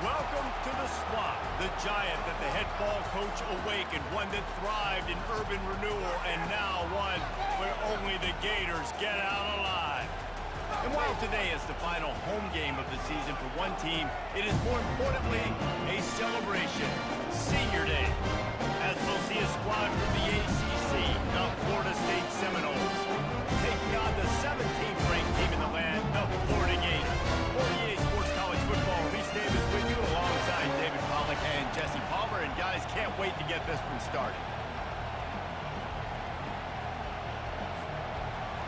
Welcome to the swamp, the giant that the head ball coach awakened, one that thrived in urban renewal, and now one where only the Gators get out alive. And while today is the final home game of the season for one team, it is more importantly a celebration, Senior Day, as we'll see a squad from the ACC, the Florida State Seminoles, taking on the 17th ranked team in the land, the Florida Gators. 48 Sports College Football, Reese Davis with you alongside David Pollack and Jesse Palmer, and guys, can't wait to get this one started.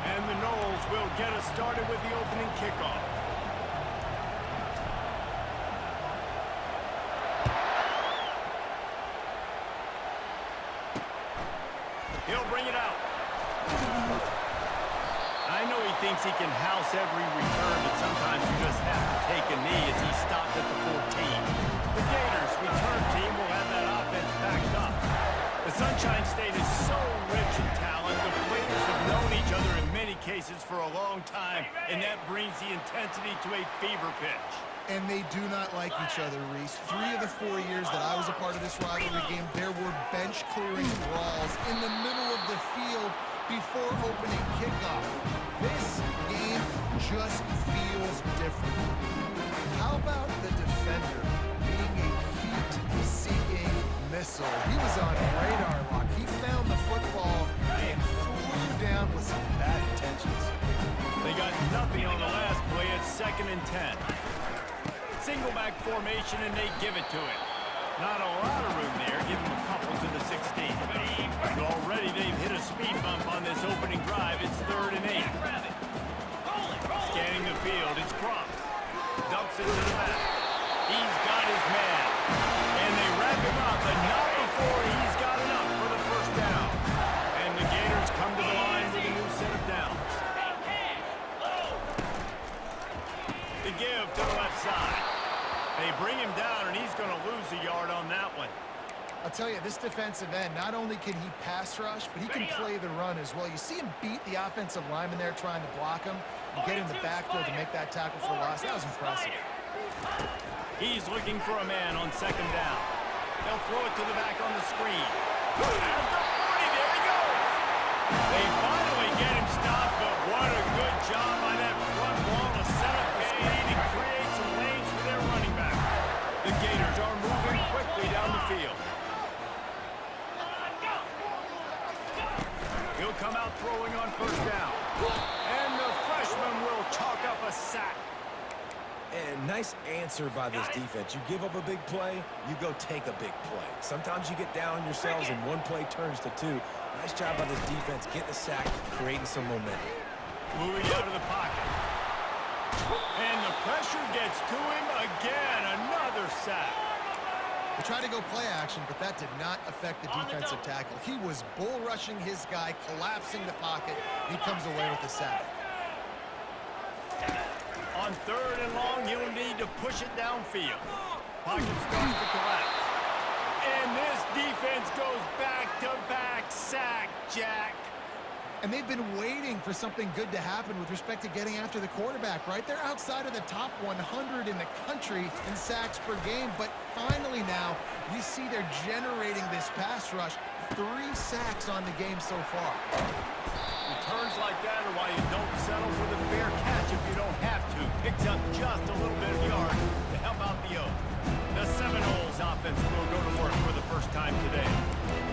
And the Noles will get us started with the opening kickoff. He'll bring it out. I know he thinks he can house every return, but sometimes you just have to take a knee as he stopped at the 14. The Gators' return team will have that offense backed up. The Sunshine State is so rich in talent. The players have known each other in many cases for a long time, and that brings the intensity to a fever pitch. And they do not like each other, Reese. 3 of the 4 years that I was a part of this rivalry game, there were bench-clearing brawls in the middle of the field before opening kickoff. This game just feels different. How about the defender being a heat-seeking missile? He was on radar lock. He found the football and flew down with some bad intentions. They got nothing on the last play. It's 2nd and 10. Single back formation, and they give it to him. Not a lot of room there. Give him a couple to the 16. So already they've hit a speed bump on this opening drive. It's 3rd and 8. Scanning the field, it's Cross. Dumps it to the back. He's got his man. And they wrap him up, but not before he's got enough for the first down. And the Gators come to the line with a new set of downs. The give to the left side. They bring him down, and he's going to lose a yard on that one. I'll tell you, this defensive end, not only can he pass rush, but he can play the run as well. You see him beat the offensive lineman there trying to block him and get in the backfield to make that tackle for loss. That was impressive. He's looking for a man on 2nd down. They'll throw it to the back on the screen. At the 40, there he goes. They finally get him stopped, but what a good job by that front ball to set up the screen and create some lanes for their running back. The Gators are moving quickly down the field. He'll come out throwing on 1st down. And the freshman will chalk up a sack. And nice answer by this defense. You give up a big play, you go take a big play. Sometimes you get down yourselves and one play turns to 2. Nice job by this defense getting a sack, creating some momentum. Moving out of the pocket. And the pressure gets to him again. Another sack. They tried to go play action, but that did not affect the defensive tackle. He was bull rushing his guy, collapsing the pocket. He comes away with the sack. On 3rd and long, he'll need to push it downfield. Pocket starts to collapse. And this defense goes back-to-back sack, Jack. And they've been waiting for something good to happen with respect to getting after the quarterback, right? They're outside of the top 100 in the country in sacks per game, but finally now we see they're generating this pass rush. 3 sacks on the game so far. Returns like that are why you don't settle for the fair catch if you don't have to. Picks up just a little bit of yard to help out the Oaks. The Seminoles offense will go to work for the first time today.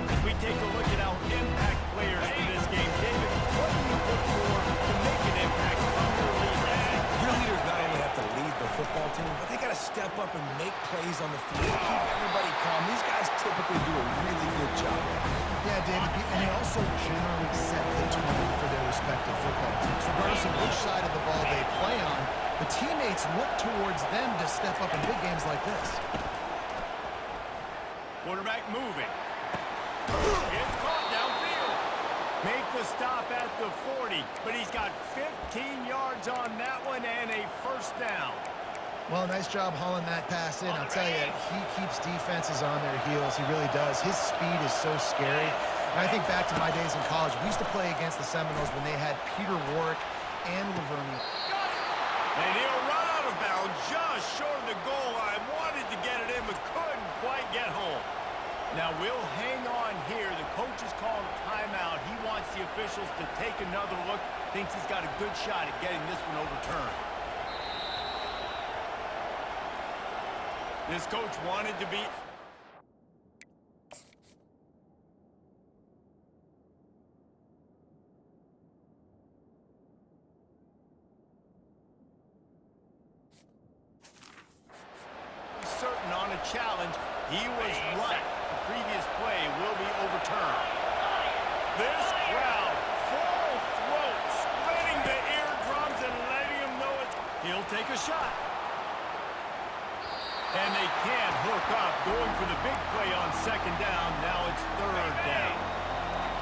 As we take a look at our impact players for this game, David, what do you look for to make an impact from your leaders? Your leaders not only have to lead the football team, but they got to step up and make plays on the field, keep everybody calm. These guys typically do a really good job. Yeah, David, and they also generally set the tone for their respective football teams. Regardless of which side of the ball they play on, the teammates look towards them to step up in big games like this. Quarterback moving. It's caught downfield. Make the stop at the 40, but he's got 15 yards on that one and a 1st down. Well, nice job hauling that pass in. I'll tell you, he keeps defenses on their heels. He really does. His speed is so scary. And I think back to my days in college. We used to play against the Seminoles when they had Peter Warwick and Lavergne. And he'll run out out of bounds just short of the goal line. Wanted to get it in, but couldn't quite get home. Now we'll hang on here. The coach is calling a timeout. He wants the officials to take another look. Thinks he's got a good shot at getting this one overturned. This coach wanted to be... certain on a challenge. He was right. The previous play will be overturned. This crowd, full throat, splitting the eardrums and letting him know it. He'll take a shot. And they can't hook up, going for the big play on second down. Now it's third down.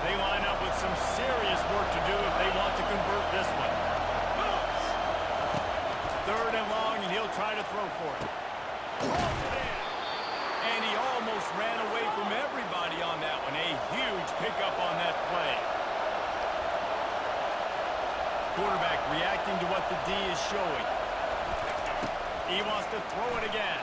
They line up with some serious work to do if they want to convert this one. Third and long, and he'll try to throw for it. And he almost ran away from everybody on that one. A huge pickup on that play. Quarterback reacting to what the D is showing. He wants to throw it again.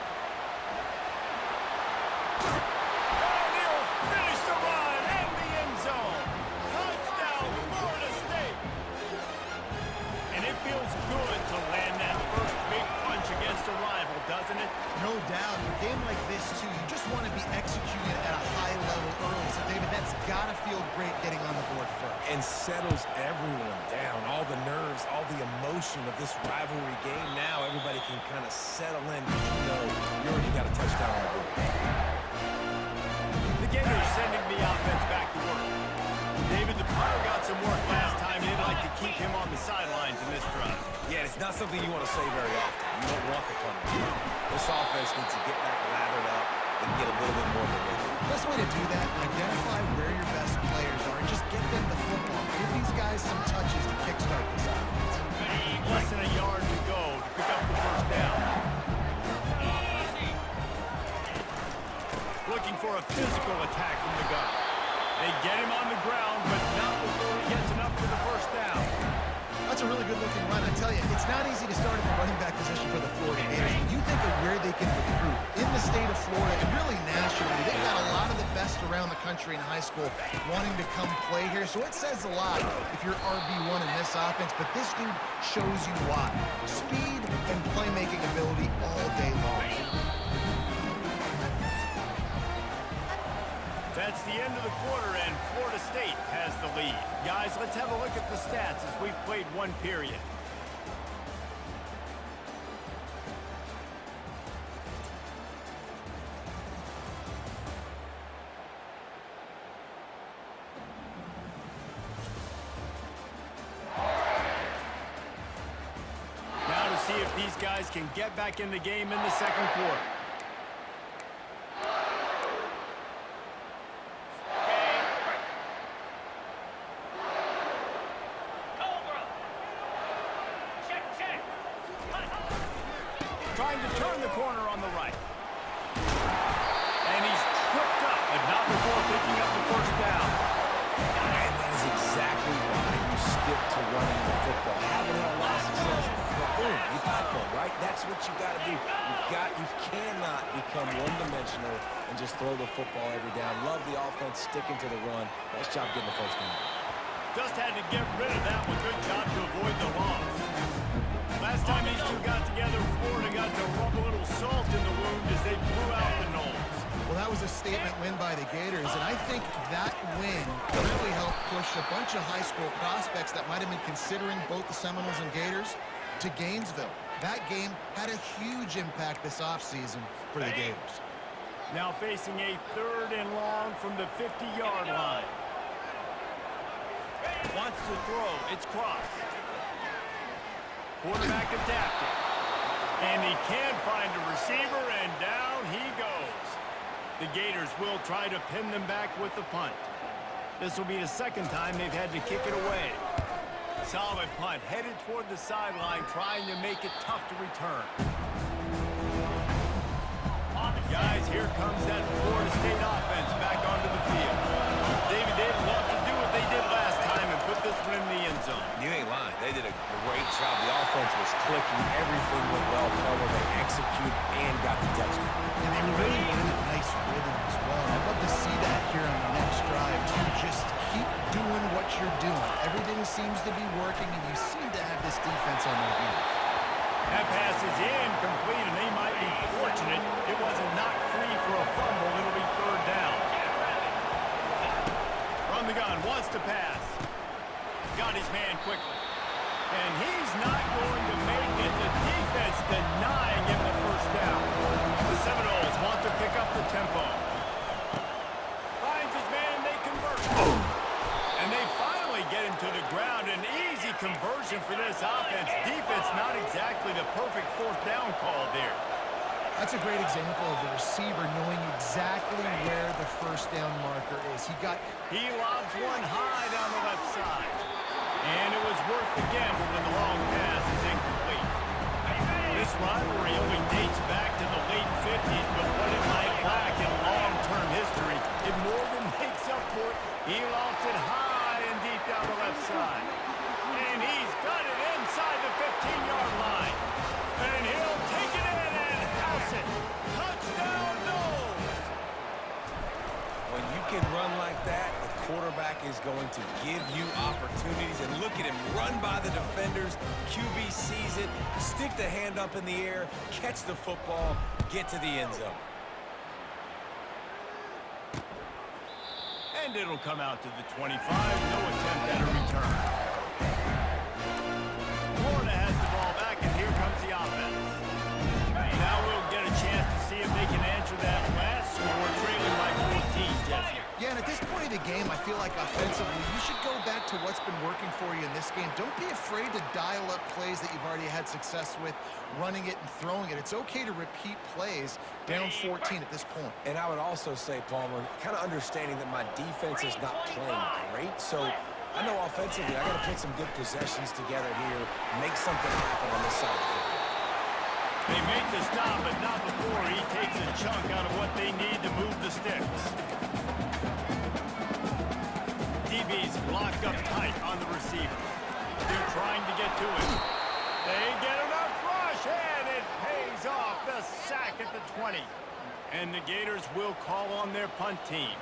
And he'll finish the run in the end zone. Touchdown, Florida State. And it feels good to land that first big punch against a rival, doesn't it? No doubt. In a game like this, too, you just want to be executing at a high level early. So, David, that's got to feel great getting on the board first. And settles everyone down. All the nerves, all the emotion of this rivalry game. Now everybody can kind of settle in because you know you already got a touchdown on the board. The Gators sending the offense back to work. David, the punter got some work last time. They'd like to keep him on the sidelines in this drive. Yeah, it's not something you want to say very often. You don't want the punter. This offense needs to get back lathered up and get a little bit more of a rhythm. Best way to do that, identify where your best players are and just get them the football. Give these guys some touches to kickstart this offense. Less than a yard to go to pick up the first down. Looking for a physical attack from the gun. They get him on the ground, but not before he gets enough for the first down. That's a really good-looking run. I tell you, it's not easy to start at the running back position for the Florida Gators. When you think of where they can recruit in the state of Florida and really nationally, they've got a lot of the best around the country in high school wanting to come play here. So it says a lot if you're RB1 in this offense, but this dude shows you why. Speed and playmaking ability all day long. That's the end of the quarter, and Florida State has the lead. Guys, let's have a look at the stats as we've played one period. Now to see if these guys can get back in the game in the second quarter. Trying to turn the corner on the right. And he's tripped up, but not before picking up the first down. And that is exactly why you stick to running the football. Haven't had a lot of success, but boom, you got one, right? That's what you got to do. You cannot become one-dimensional and just throw the football every down. Love the offense, sticking to the run. Nice job getting the first down. Just had to get rid of that one. Good job to avoid the loss. Last time these two got together, Florida got to rub a little salt in the wound as they blew out the Noles. Well, that was a statement win by the Gators, and I think that win really helped push a bunch of high school prospects that might have been considering both the Seminoles and Gators to Gainesville. That game had a huge impact this offseason for the Gators. Now facing a third and long from the 50-yard line. Wants to throw. It's crossed. Quarterback adapted. And he can't find a receiver, and down he goes. The Gators will try to pin them back with the punt. This will be the second time they've had to kick it away. Solid punt, headed toward the sideline, trying to make it tough to return. Guys, here comes that Florida State offense back onto the field. David, they'd love to do what they did last time and put this one in the end zone. You ain't lying. They did a great job. The offense was clicking. Everything went well. Palmer, they executed and got the touchdown. And they were really in a nice rhythm as well. I'd love to see that here on the next drive, too. Just keep doing what you're doing. Everything seems to be working, and you seem to have this defense on their heels. That pass is incomplete, and they might be fortunate it wasn't knocked free for a fumble. It'll be third down. From the gun, wants to pass. Got his man quickly. And he's not going to make it. The defense denying him the first down. The Seminoles want to pick up the tempo. Finds his man, and they convert. And they finally get him to the ground. An easy conversion for this offense. Defense not exactly the perfect fourth down call there. That's a great example of the receiver knowing exactly where the first down marker is. He lobs one high down the left side. And it was worth the gamble when the long pass is incomplete. This rivalry only dates back to the late 50s, but what it might lack in long-term history, it more than makes up for it. He lofts it high and deep down the left side. And he's got it inside the 15-yard line. And he'll take it in and house it. Touchdown, Noles! When you can run like that, the quarterback is going to give you opportunities. And look at him run by the defenders. QB sees it, stick the hand up in the air, catch the football, get to the end zone. And it'll come out to the 25. No attempt at a return. Florida has the ball back, and here comes the offense. Now we'll get a chance to see if they can answer that last score, trailing by 14, Jesse. Yeah, and at this point of the game, I feel like offensively, you should go back to what's been working for you in this game. Don't be afraid to dial up plays that you've already had success with, running it and throwing it. It's okay to repeat plays down 14 at this point. And I would also say, Palmer, kind of understanding that my defense is not playing great, so I know offensively I got to put some good possessions together here, make something happen on this side of the football. They make the stop, but not before he takes a chunk out of what they need to move the sticks. DB's locked up tight on the receivers. They're trying to get to it. They get enough rush, and it pays off. The sack at the 20. And the Gators will call on their punt team.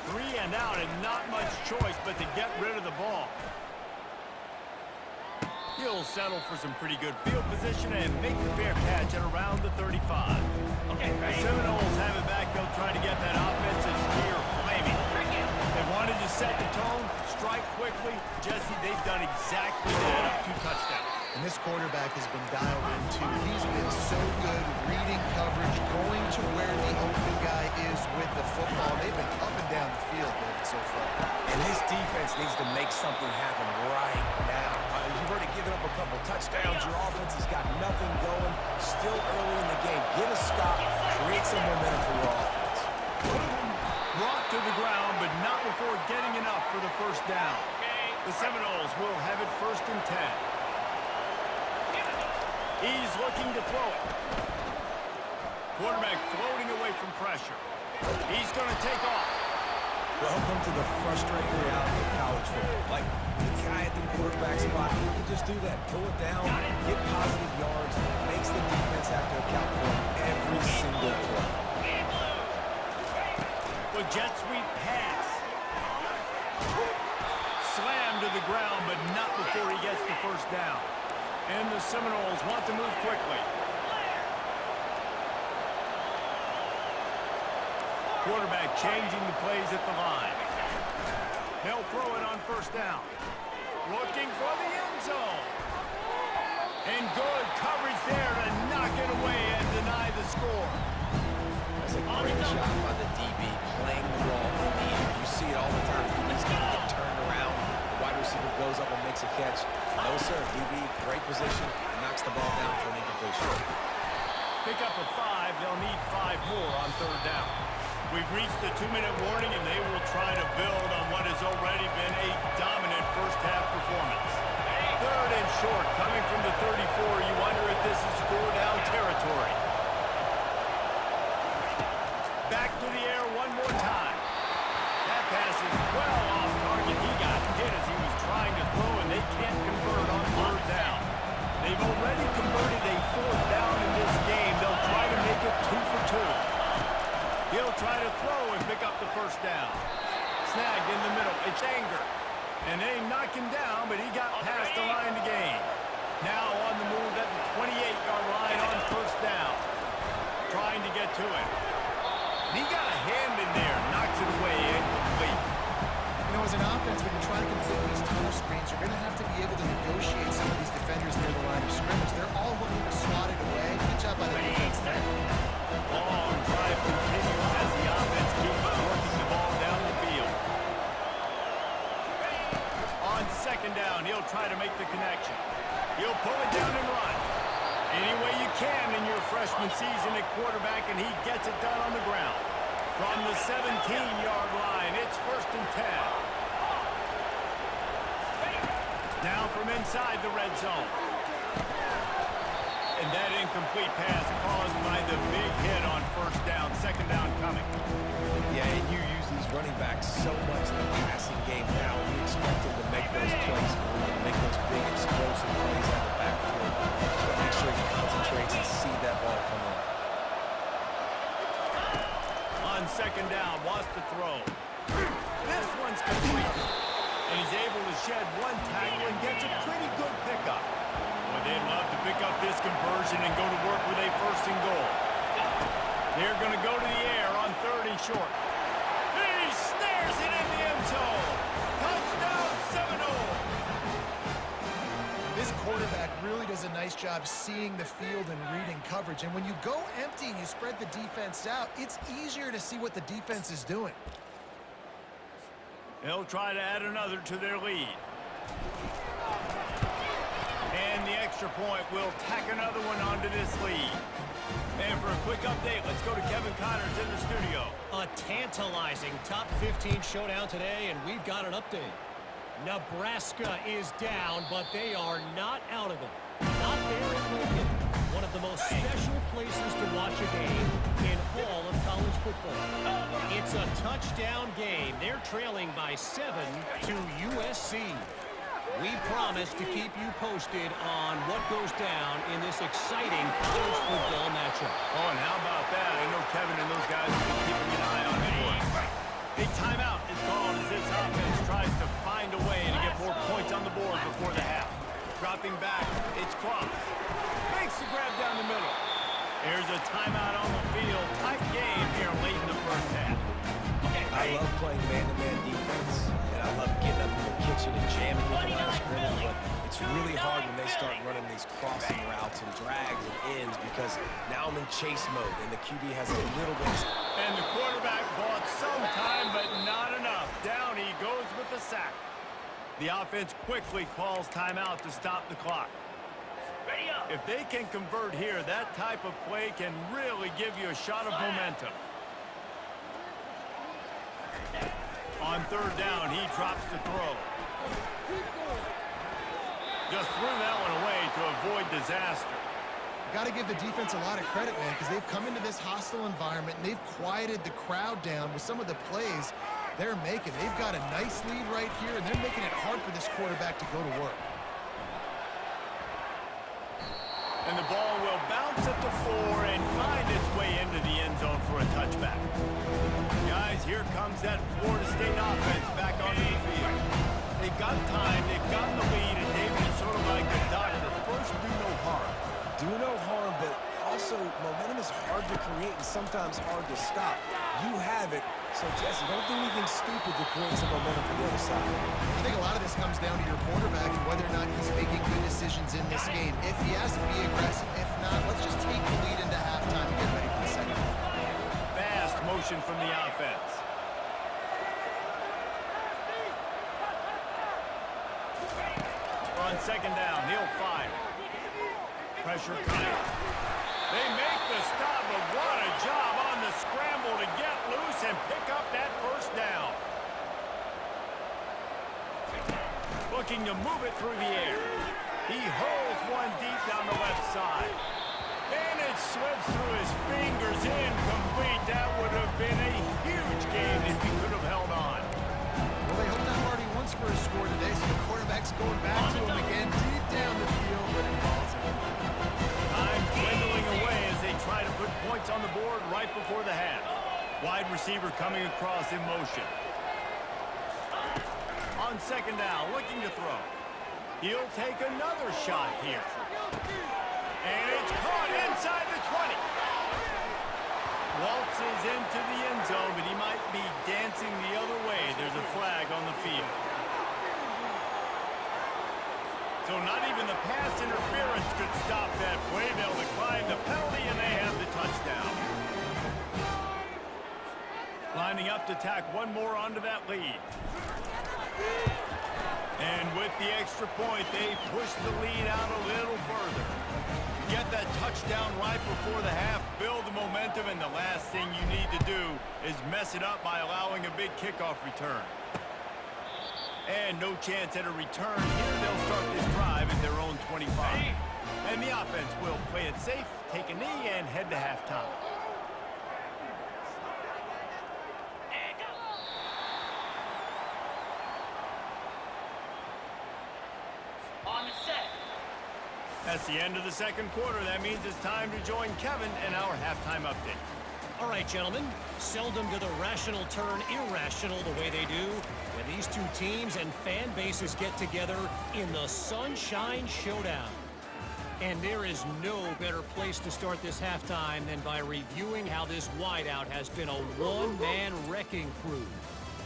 3 and out, and not much choice but to get rid of the ball. He'll settle for some pretty good field position and make the fair catch at around the 35. The Seminoles have it back. They'll try to get that offensive spear flaming. They wanted to set the tone, strike quickly. Jesse, they've done exactly that. Up 2 touchdowns. And this quarterback has been dialed into. He's been so good reading coverage, going to where the open guy is with the football. They've been up and down the field, David, so far. And this defense needs to make something happen right now. You've already given up a couple touchdowns. Your offense has got nothing going. Still early in the game. Get a stop. Create some momentum for your offense. Brought to the ground, but not before getting enough for the first down. The Seminoles will have it 1st and 10. He's looking to throw it. Quarterback floating away from pressure. He's going to take off. Welcome to the frustrating reality of college football. Like, the guy at the quarterback spot, he can just do that. Pull it down, get positive yards, makes the defense have to account for every single play. The jet sweep pass. Slammed to the ground, but not before he gets the first down. And the Seminoles want to move quickly. Quarterback changing the plays at the line. They'll throw it on 1st down. Looking for the end zone. And good coverage there to knock it away and deny the score. That's a great job by the DB playing the ball in the air. You see it all the time. He's going to get turned around. The wide receiver goes up and makes a catch. No, sir. DB, great position. Knocks the ball down for an incompletion. Pick up a 5. They'll need 5 more on 3rd down. We've reached the 2-minute warning, and they will try to build on what has already been a dominant first-half performance. 3rd and short, coming from the 34. You wonder if this is 4-down territory. Back to the air one more time. That pass is well off target. He got hit as he was trying to Snagged in the middle. It's Anger. And they knock him down, but he got past the line to gain. Now on the move at the 28-yard line on first down. Trying to get to it. He got a hand in there. Knocks it away. Incomplete. You know, as an offense, when you try to complete these tunnel screens, you're going to have to be able to negotiate some of these defenders near the line of scrimmage. They're all looking to swat it away. Good job by the defense there. Long drive continues as the offense keeps working the ball down the field. On second down, he'll try to make the connection. He'll pull it down and run. Any way you can in your freshman season at quarterback, and he gets it done on the ground. From the 17-yard line, it's 1st and 10. Now from inside the red zone. And that incomplete pass caused by the big hit on first down. Second down coming. Yeah, and you use these running backs so much in the passing game now. You expect them to make those plays for you, to make those big explosive plays out of the backfield. Just got to make sure he concentrates and see that ball come in. On second down, wants to throw. This one's complete. And he's able to shed one tackle and gets a pretty good pickup. Well, they'd love to pick up this conversion and go to work with a 1st and goal. They're going to go to the air on 3rd and short. He snares it in the end zone. Touchdown, Seminole. This quarterback really does a nice job seeing the field and reading coverage. And when you go empty and you spread the defense out, it's easier to see what the defense is doing. They'll try to add another to their lead. And the extra point will tack another one onto this lead. And for a quick update, let's go to Kevin Connors in the studio. A tantalizing top 15 showdown today, and we've got an update. Nebraska is down, but they are not out of it. Not there in Lincoln. One of the most special places to watch a game in all of college football. It's a touchdown game. They're trailing by 7 to USC. We promise to keep you posted on what goes down in this exciting college football matchup. Oh, and how about that? I know Kevin and those guys have been keeping an eye on it. A timeout is called as this offense tries to find a way to get more points on the board before the half. Dropping back, it's Cross. Makes the grab down the middle. Here's a timeout on the field. Tight game here late in the first half. I love playing man-to-man defense, and I love getting up in the kitchen and jamming with the line of scrimmage, but it's really hard when they start running these crossing routes and drags and ends because now I'm in chase mode, and the QB has a little bit. And the quarterback bought some time, but not enough. Down he goes with the sack. The offense quickly calls timeout to stop the clock. If they can convert here, that type of play can really give you a shot of momentum. On third down, he drops the throw. Just threw that one away to avoid disaster. Got to give the defense a lot of credit, man, because they've come into this hostile environment and they've quieted the crowd down with some of the plays they're making. They've got a nice lead right here, and they're making it hard for this quarterback to go to work. And the ball will bounce at the 4 and find its way into the end zone for a touchback. Guys, here comes that Florida State offense back onto the field. They've got time, they've got the lead, and David is sort of like the doctor. First, do no harm. Do no harm, but also momentum is hard to create and sometimes hard to stop. You have it, so Jesse, don't do anything stupid to create some momentum for the other side. I think a lot of this comes down to your quarterback and whether or not he's making good decisions in this game. If he has to be aggressive, if not, let's just take the lead into halftime and get ready for the second half. Fast motion from the offense. On second down, he'll fire. Pressure coming. They make the stop, but what a job on the scramble to get loose and pick up that first down. Looking to move it through the air. He hurls one deep down the left side. And it slips through his fingers, incomplete. That would have been a huge game if he could have held on. Well, they hope that Marty once for a score today, so the quarterback's going back to him again, deep down the field, but it falls in. Time dwindling away as they try to put points on the board right before the half. Wide receiver coming across in motion. on second down, looking to throw. He'll take another shot here. And it's caught inside the 20. Waltzes into the end zone, but he might be dancing the other way. There's a flag on the field. So not even the pass interference could stop that play. They'll decline the penalty, and they have the touchdown. Lining up to tack one more onto that lead. And with the extra point, they push the lead out a little further. Get that touchdown right before the half, build the momentum, and the last thing you need to do is mess it up by allowing a big kickoff return. And no chance at a return here. They'll start this drive at their own 25. And the offense will play it safe, take a knee, and head to halftime. That's the end of the second quarter. That means it's time to join Kevin in our halftime update. All right, gentlemen. Seldom do the rational turn irrational the way they do when these two teams and fan bases get together in the Sunshine Showdown. And there is no better place to start this halftime than by reviewing how this wideout has been a one-man wrecking crew.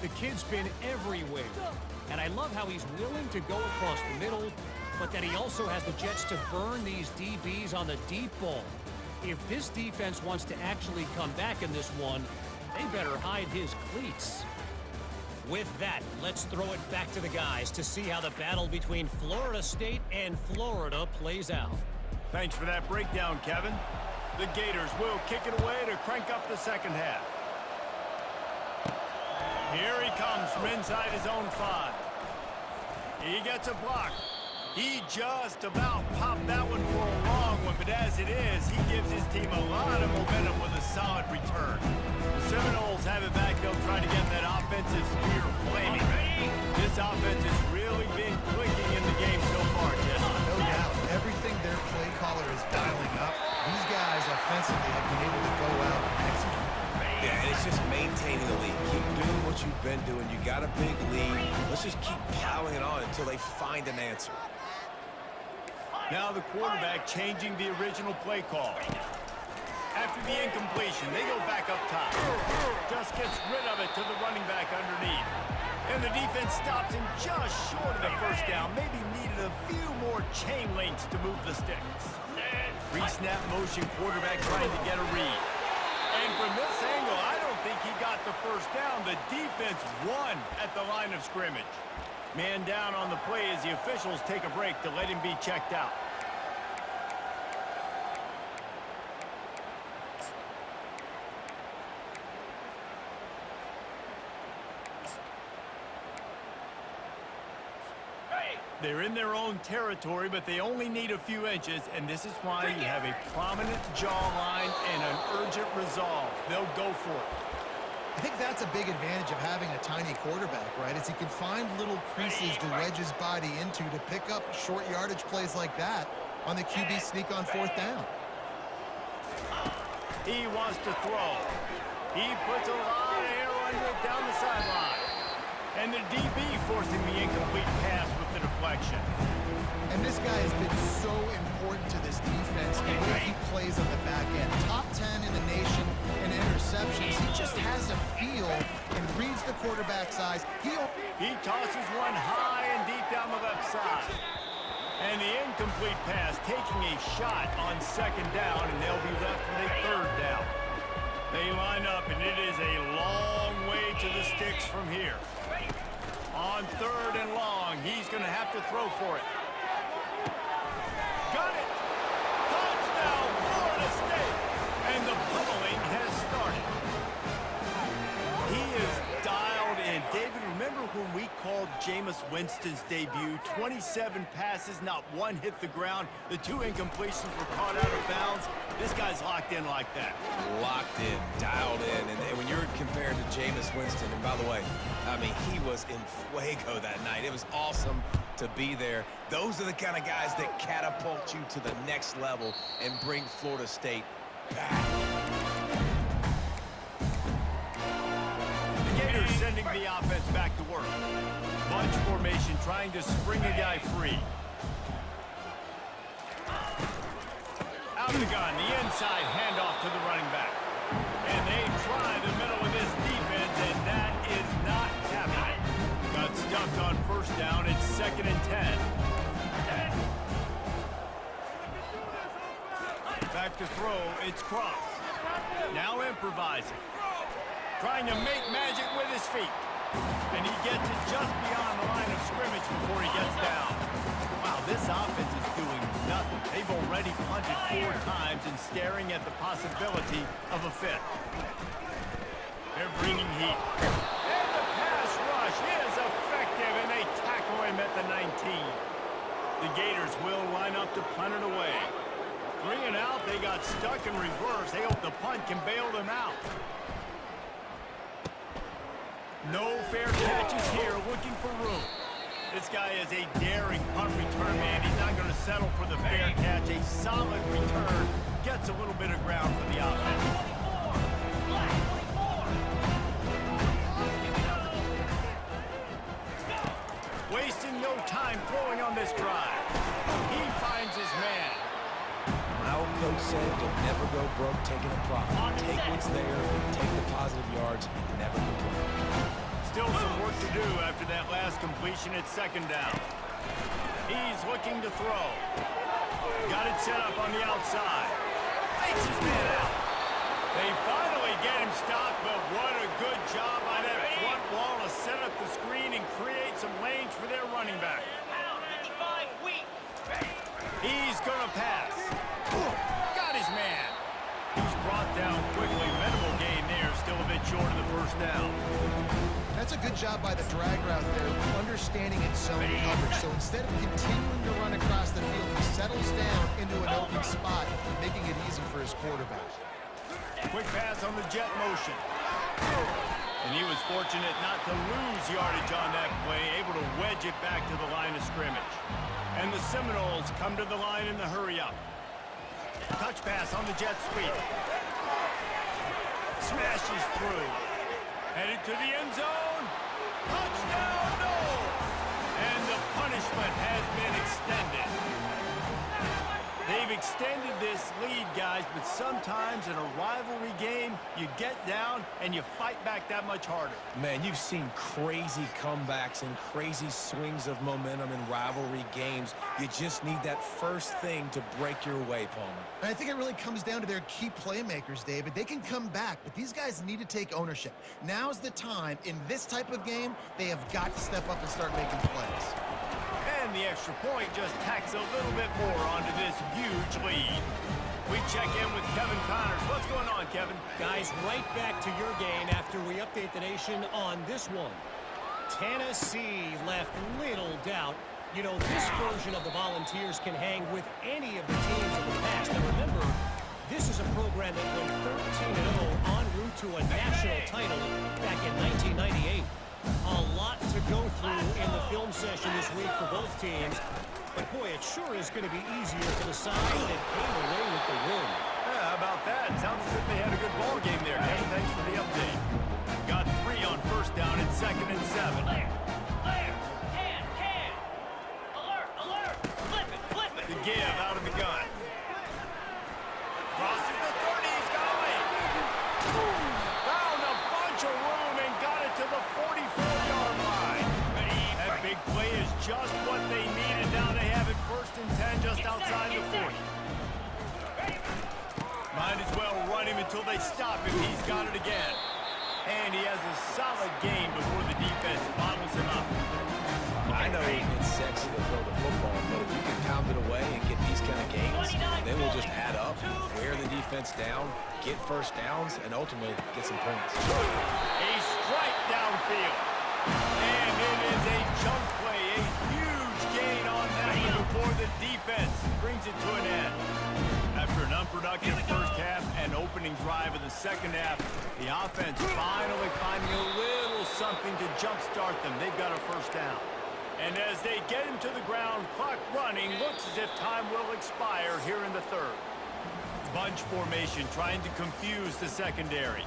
The kid's been everywhere, and I love how he's willing to go across the middle, but that he also has the Jets to burn these DBs on the deep ball. If this defense wants to actually come back in this one, they better hide his cleats. With that, let's throw it back to the guys to see how the battle between Florida State and Florida plays out. Thanks for that breakdown, Kevin. The Gators will kick it away to crank up the second half. Here he comes from inside his own 5. He gets a block. He just about popped that one for a long one, but as it is, he gives his team a lot of momentum with a solid return. The Seminoles have it back. They'll try to get that offensive spear flaming. This offense has really been clicking in the game so far, Jesse. No doubt. Everything their play caller is dialing up, these guys offensively have been able to go out and execute. Yeah, and it's just maintaining the lead. Keep doing what you've been doing. You got a big lead. Let's just keep piling it on until they find an answer. Now the quarterback changing the original play call. After the incompletion, they go back up top. Just gets rid of it to the running back underneath. And the defense stops him just short of the first down. Maybe needed a few more chain links to move the sticks. Pre-snap motion, quarterback trying to get a read. And from this angle, I don't think he got the first down. The defense won at the line of scrimmage. Man down on the play as the officials take a break to let him be checked out. They're in their own territory, but they only need a few inches, and this is why you have a prominent jawline and an urgent resolve. They'll go for it. I think that's a big advantage of having a tiny quarterback, right? Is he can find little creases to wedge his body into to pick up short yardage plays like that on the QB sneak on 4th down. He wants to throw. He puts a lot of air under it down the sideline. And the DB forcing the incomplete pass with the deflection. And this guy has been so important to this defense, the way he plays on the back end. Top 10 in the nation in interceptions. He just has a feel and reads the quarterback's eyes. He tosses one high and deep down the left side. And the incomplete pass taking a shot on 2nd down, and they'll be left with a 3rd down. They line up, and it is a long way to the sticks from here. On 3rd and long, he's going to have to throw for it. Got it! Touchdown, Florida State! And the pummeling has started. He is dialed in. David, remember when we called Jameis Winston's debut? 27 passes, not one hit the ground. The 2 incompletions were caught out of bounds. This guy's locked in like that. Locked in, dialed in. And when you're compared to Jameis Winston, and by the way, I mean, he was in fuego that night. It was awesome to be there. Those are the kind of guys that catapult you to the next level and bring Florida State back. The Gators sending the offense back to work. But Bunch formation trying to spring a guy free. Out of the gun, the inside handoff to the running back. And they try the middle of this defense, and that is not happening. Got stuffed on first down. It's 2nd and 10. Back to throw, it's Cross. Now improvising. Trying to make magic with his feet. And he gets it just beyond the line of scrimmage before he gets down. Wow, this offense is doing nothing. They've already punted 4 times and staring at the possibility of a 5th. They're bringing heat. And the pass rush is effective, and they tackle him at the 19. The Gators will line up to punt it away. 3 and out, they got stuck in reverse. They hope the punt can bail them out. No fair catches here, looking for room. This guy is a daring punt return man. He's not going to settle for the fair catch. A solid return gets a little bit of ground for the offense. Wasting no time throwing on this drive. He finds his man. My old coach said you'll never go broke taking a profit. Take what's there, take the positive yards, and never complain. Still some work to do after that last completion at 2nd down. He's looking to throw. Got it set up on the outside. Fakes his man out. They finally get him stopped, but what a good job by that front wall to set up the screen and create some lanes for their running back. He's gonna pass. Got his man. He's brought down quickly. Minimal gain there, still a bit short of the first down. That's a good job by the drag route there, understanding its zone coverage. So instead of continuing to run across the field, he settles down into an open spot, making it easy for his quarterback. Quick pass on the jet motion. And he was fortunate not to lose yardage on that play, able to wedge it back to the line of scrimmage. And the Seminoles come to the line in the hurry-up. Touch pass on the jet sweep. Smashes through. Headed to the end zone. Touchdown, no! And the punishment has been extended. They've extended this lead, guys, but sometimes in a rivalry game, you get down and you fight back that much harder. Man, you've seen crazy comebacks and crazy swings of momentum in rivalry games. You just need that first thing to break your way, Palmer. And I think it really comes down to their key playmakers, David. They can come back, but these guys need to take ownership. Now's the time. In this type of game, they have got to step up and start making plays. And the extra point just tacks a little bit more onto this huge lead. We check in with Kevin Connors. What's going on, Kevin? Guys, right back to your game after we update the nation on this one. Tennessee left little doubt. You know, this version of the Volunteers can hang with any of the teams of the past. Now remember, this is a program that went 13-0 en route to a national title back in 1998. A lot to go through in the film session this week for both teams. But boy, it sure is going to be easier for the side that came away with the win. Yeah, how about that? Sounds as if they had a good ball game there, Kevin. Thanks for the update. Got 3 on first down and 2nd and 7. Clear! Can! Alert! Flip it! The give out of the gun. Crosses the 30, he's got away. Found a bunch of room and got it to the 44-yard line. That big play is just what they needed. Now they have it 1st and 10 just outside the 40. Might as well run him until they stop him. He's got it again. And he has a solid gain before the defense bottles him up. I know it's sexy to throw the football, but if you can pound it away and get these kind of gains, they will just add up, wear the defense down, get first downs, and ultimately get some points. A strike downfield. And it is a jump play, a huge gain on that one before the defense brings it to an end. After an unproductive first half and opening drive of the second half, the offense finally finding a little something to jumpstart them. They've got a first down. And as they get him to the ground, clock running, looks as if time will expire here in the third. Bunch formation trying to confuse the secondary.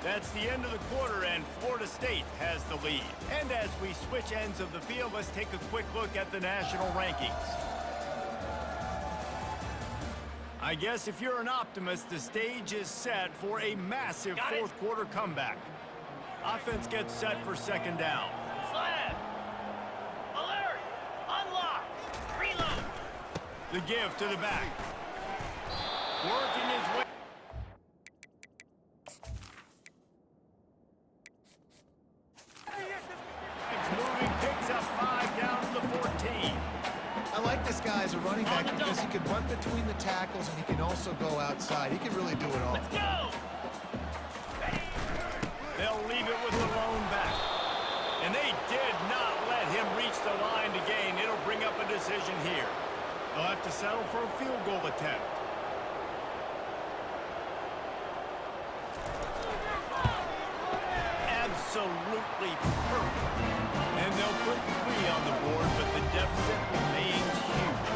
That's the end of the quarter, and Florida State has the lead. And as we switch ends of the field, let's take a quick look at the national rankings. I guess if you're an optimist, the stage is set for a massive fourth quarter comeback. Offense gets set for second down. Slam. Alert. Unlock. Reload. The give to the back. Working his way. Moving, picks up 5 down to the 14. I like this guy as a running back because he can run between the tackles and he can also go outside. He can really do it all. Let's go. They'll leave it with the lone back. And they did not let him reach the line to gain. It'll bring up a decision here. They'll have to settle for a field goal attempt. Absolutely perfect. And they'll put 3 on the board, but the deficit remains huge.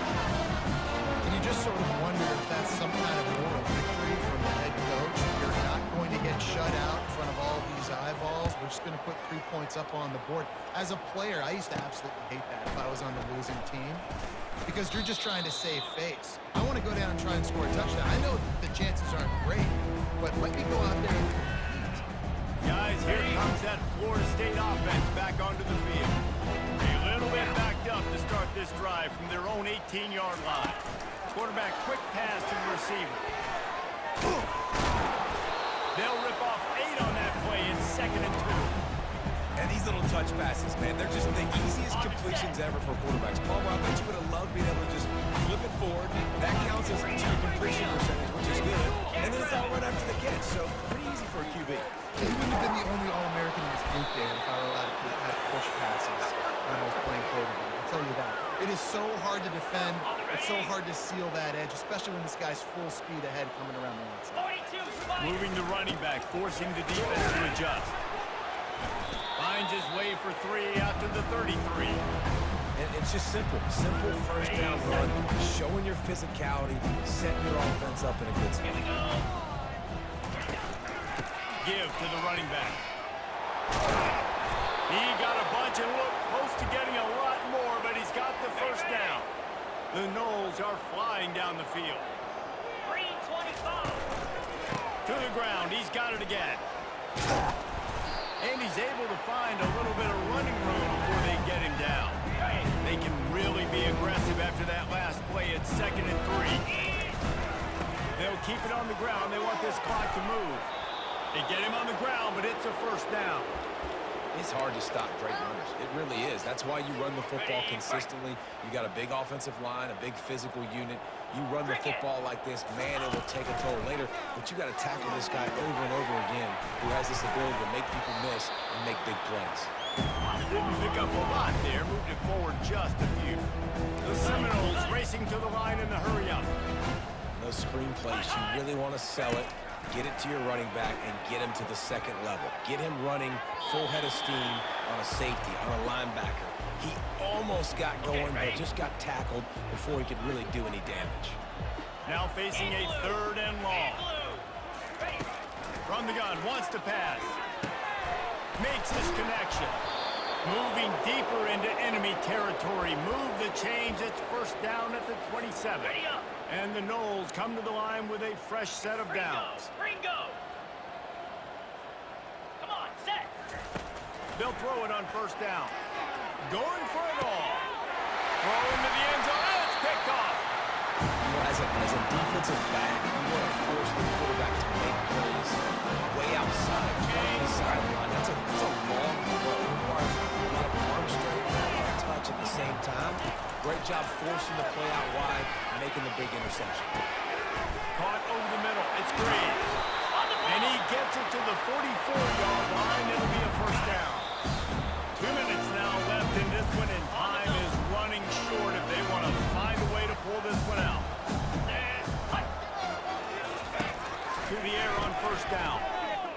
And you just sort of wonder if that's some kind of moral victory from the head coach. You're not going to get shut out in front of all these eyeballs. We're just going to put 3 points up on the board. As a player, I used to absolutely hate that if I was on the losing team because you're just trying to save face. I want to go down and try and score a touchdown. I know the chances aren't great, but let me go out there and compete. Guys, here comes that Florida State offense back onto the field. A little bit backed up to start this drive from their own 18-yard line. Quarterback quick pass to the receiver. They'll rip off 8 on that play. It's 2nd and 2. And these little touch passes, man, they're just the easiest completions ever for quarterbacks. Palmer, I bet you would have loved being able to just flip it forward. That counts as a completion percentage, which is good. And then it's all right after the catch, so pretty easy for a QB. He wouldn't have been the only All-American in this group there if I were allowed to push passes when I was playing quarterback. I'll tell you that. It is so hard to defend. It's so hard to seal that edge, especially when this guy's full speed ahead coming around the outside. 42. Spider. Moving the running back, forcing the defense to adjust. Finds his way for 3 out to the 33. And it's just simple. Simple first down run, showing your physicality, setting your offense up in a good spot. Here we go. Give to the running back. He got a bunch and looked close to getting a lot more, but he's got the first down. The Noles are flying down the field. Green 25. To the ground, he's got it again. And he's able to find a little bit of running room before they get him down. They can really be aggressive after that last play. It's 2nd and 3. They'll keep it on the ground. They want this clock to move. They get him on the ground, but it's a first down. It's hard to stop great runners. It really is. That's why you run the football consistently. You got a big offensive line, a big physical unit. You run the football like this, man, it will take a toll later. But you got to tackle this guy over and over again who has this ability to make people miss and make big plays. Didn't pick up a lot there. Moved it forward just a few. The Seminoles racing to the line in the hurry-up. Those screen plays, you really want to sell it. Get it to your running back and get him to the second level. Get him running full head of steam on a safety, on a linebacker. He almost got going, but just got tackled before he could really do any damage. Now facing a 3rd and long. From the gun, wants to pass. Makes his connection. Moving deeper into enemy territory. Move the chains. It's first down at the 27. And the Noles come to the line with a fresh set of downs. Ringo. Come on, set. They'll throw it on first down. Going for it all. Throw into the end zone. And it's picked off. You know, as a defensive back, you want to force the quarterback to make plays way outside towards the sideline. That's a long throw. It requires a lot of arm strength and a lot of touch at the same time. Great job forcing the play out wide, making the big interception. Caught over the middle. It's Graves. And he gets it to the 44-yard line. It'll be a first down. 2 minutes now left in this one, and time is running short if they want to find a way to pull this one out. To the air on first down.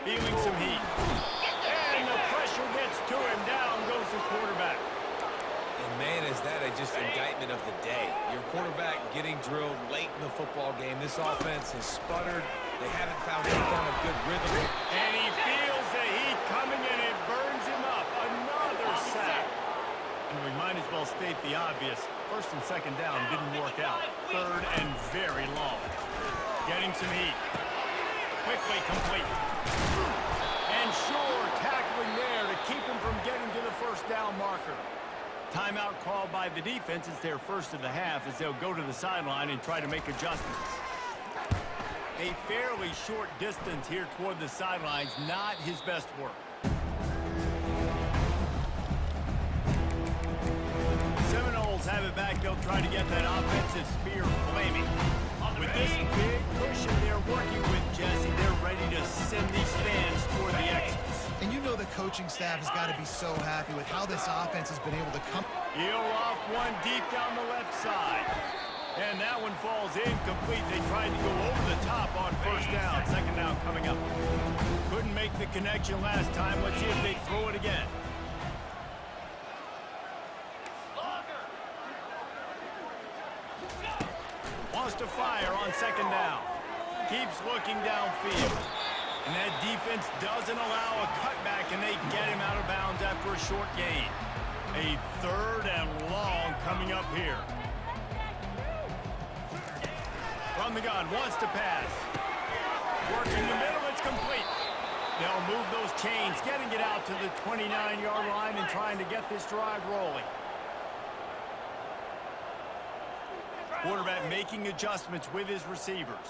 Feeling some heat. And the pressure gets to him. Down goes the quarterback. And man, is that just indictment of the day. Your quarterback getting drilled late in the football game. This offense has sputtered. They haven't found any kind of good rhythm. And he feels heat coming, and it burns him up. Another sack. And we might as well state the obvious. First and second down didn't work out. Third and very long. Getting some heat. Quickly complete. And sure, tackling there to keep him from getting to the first down marker. Timeout called by the defense. It's their first of the half as they'll go to the sideline and try to make adjustments. A fairly short distance here toward the sidelines, not his best work. Seminoles have it back. They'll try to get that offensive spear flaming. With this big cushion they're working with, Jesse, they're ready to send these fans toward the exits. And you know the coaching staff has got to be so happy with how this offense has been able to come. He'll off one deep down the left side. And that one falls incomplete. They tried to go over the top on first down. Second down coming up. Couldn't make the connection last time. Let's see if they throw it again. Wants to fire on second down. Keeps looking downfield. And that defense doesn't allow a cutback, and they get him out of bounds after a short gain. A third and long coming up here. From the gun, wants to pass. Working the middle, it's complete. They'll move those chains, getting it out to the 29-yard line and trying to get this drive rolling. Quarterback making adjustments with his receivers.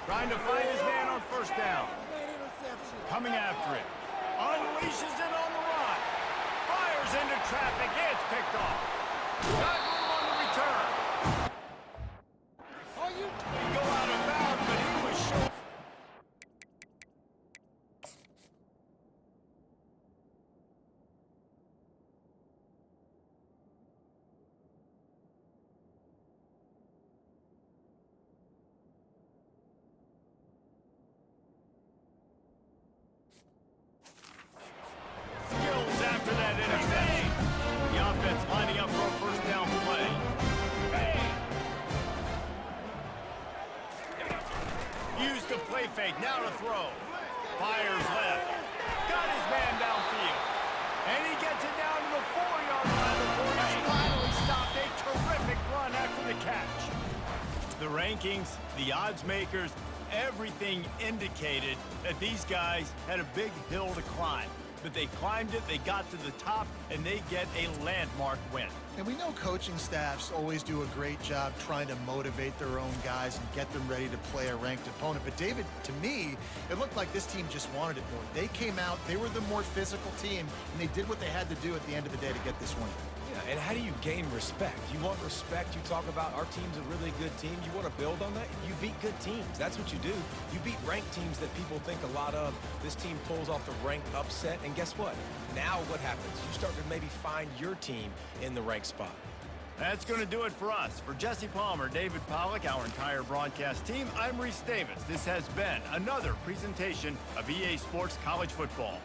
Trying to find his man on first down. Coming after it. Unleashes it on the run. Fires into traffic. It's picked off. Got room on the return. He go out of bounds, but he was short. Fake, now to throw. Fires left. Got his man downfield. And he gets it down to the 4-yard line before he's finally stopped. A terrific run after the catch. The rankings, the odds makers, everything indicated that these guys had a big hill to climb. But they climbed it, they got to the top, and they get a landmark win. And we know coaching staffs always do a great job trying to motivate their own guys and get them ready to play a ranked opponent. But David, to me, it looked like this team just wanted it more. They came out, they were the more physical team, and they did what they had to do at the end of the day to get this win. Yeah, and how do you gain respect? You want respect, you talk about our team's a really good team. You want to build on that? You beat good teams. That's what you do. You beat ranked teams that people think a lot of. This team pulls off the ranked upset, and guess what? Now what happens? You start to maybe find your team in the ranked spot. That's going to do it for us. For Jesse Palmer, David Pollack, our entire broadcast team, I'm Reese Davis. This has been another presentation of EA Sports College Football.